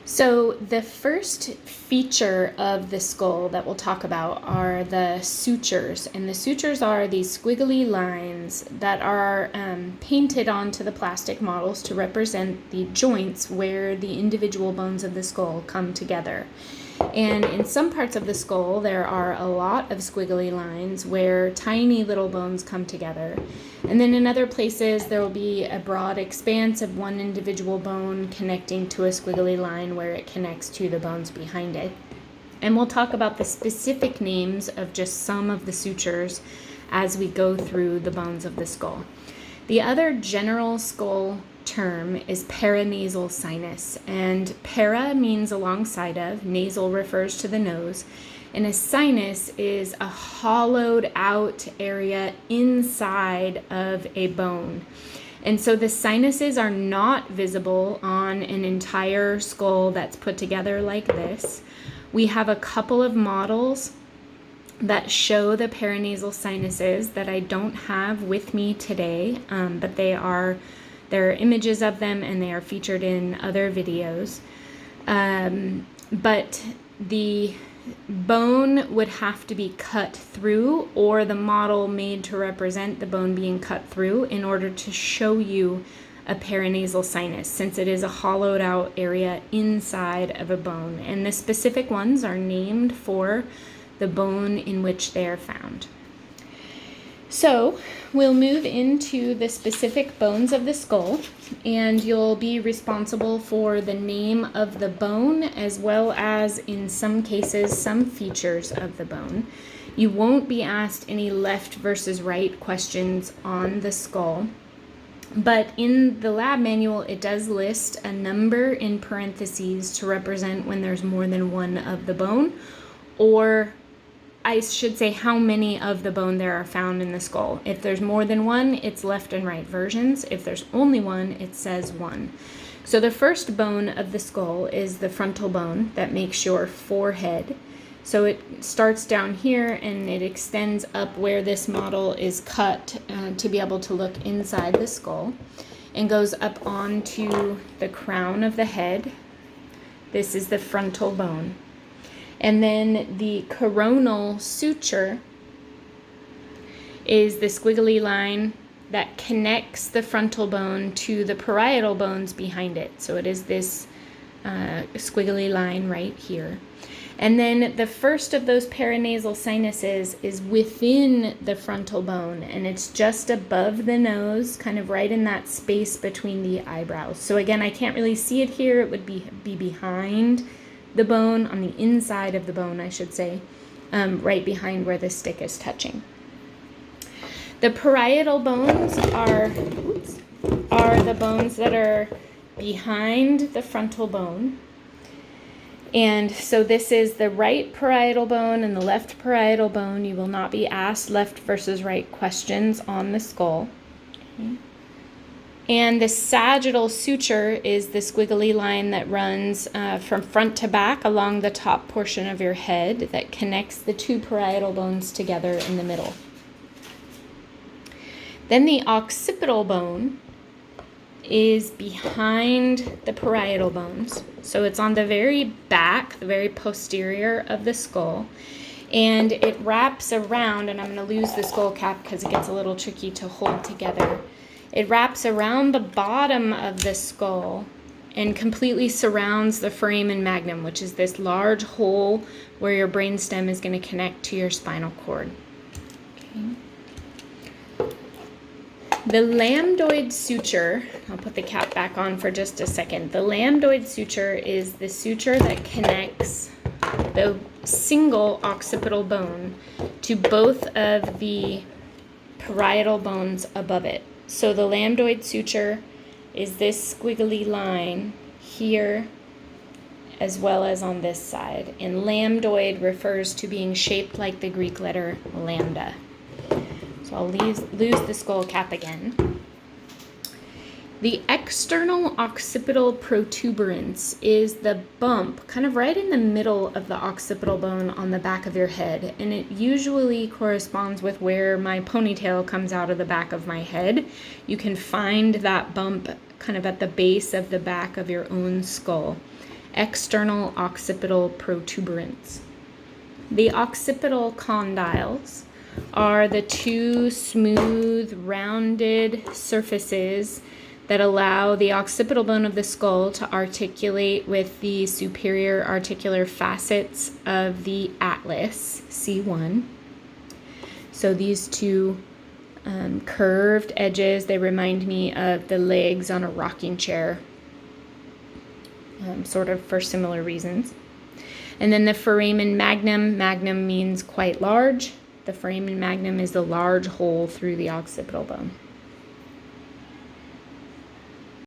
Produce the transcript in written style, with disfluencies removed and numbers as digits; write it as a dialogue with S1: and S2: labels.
S1: So the first feature of the skull that we'll talk about are the sutures. And the sutures are these squiggly lines that are painted onto the plastic models to represent the joints where the individual bones of the skull come together. And in some parts of the skull, there are a lot of squiggly lines where tiny little bones come together. And then in other places, there will be a broad expanse of one individual bone connecting to a squiggly line where it connects to the bones behind it. And we'll talk about the specific names of just some of the sutures as we go through the bones of the skull. The other general skull term is paranasal sinus, and para means alongside of, nasal refers to the nose, and a sinus is a hollowed out area inside of a bone. And so the sinuses are not visible on an entire skull that's put together like this. We have a couple of models that show the paranasal sinuses that I don't have with me today, but there are images of them and they are featured in other videos. But the bone would have to be cut through, or the model made to represent the bone being cut through, in order to show you a paranasal sinus, since it is a hollowed out area inside of a bone. And the specific ones are named for the bone in which they are found. So we'll move into the specific bones of the skull, and you'll be responsible for the name of the bone as well as, in some cases, some features of the bone. You won't be asked any left versus right questions on the skull, but in the lab manual it does list a number in parentheses to represent when there's more than one of the bone, or I should say how many of the bone there are found in the skull. If there's more than one, it's left and right versions. If there's only one, it says one. So the first bone of the skull is the frontal bone that makes your forehead. So it starts down here and it extends up where this model is cut to be able to look inside the skull, and goes up onto the crown of the head. This is the frontal bone. And then the coronal suture is the squiggly line that connects the frontal bone to the parietal bones behind it. So it is this squiggly line right here. And then the first of those paranasal sinuses is within the frontal bone, and it's just above the nose, kind of right in that space between the eyebrows. So again, I can't really see it here. It would be behind the bone, on the inside of the bone, I should say, right behind where the stick is touching. The parietal bones are the bones that are behind the frontal bone. And so this is the right parietal bone and the left parietal bone. You will not be asked left versus right questions on the skull. Okay. And the sagittal suture is the squiggly line that runs from front to back along the top portion of your head that connects the two parietal bones together in the middle. Then the occipital bone is behind the parietal bones. So it's on the very back, the very posterior of the skull. And it wraps around, and I'm going to lose the skull cap because it gets a little tricky to hold together. It wraps around the bottom of the skull and completely surrounds the foramen magnum, which is this large hole where your brainstem is going to connect to your spinal cord. Okay. The lambdoid suture, I'll put the cap back on for just a second. The lambdoid suture is the suture that connects the single occipital bone to both of the parietal bones above it. So the lambdoid suture is this squiggly line here as well as on this side. And lambdoid refers to being shaped like the Greek letter lambda. So I'll lose the skull cap again. The external occipital protuberance is the bump kind of right in the middle of the occipital bone on the back of your head, and it usually corresponds with where my ponytail comes out of the back of my head. You can find that bump kind of at the base of the back of your own skull. external occipital protuberance. The occipital condyles are the two smooth, rounded surfaces that allow the occipital bone of the skull to articulate with the superior articular facets of the atlas, C1. So these two curved edges, they remind me of the legs on a rocking chair, sort of for similar reasons. And then the foramen magnum. Magnum means quite large. The foramen magnum is the large hole through the occipital bone.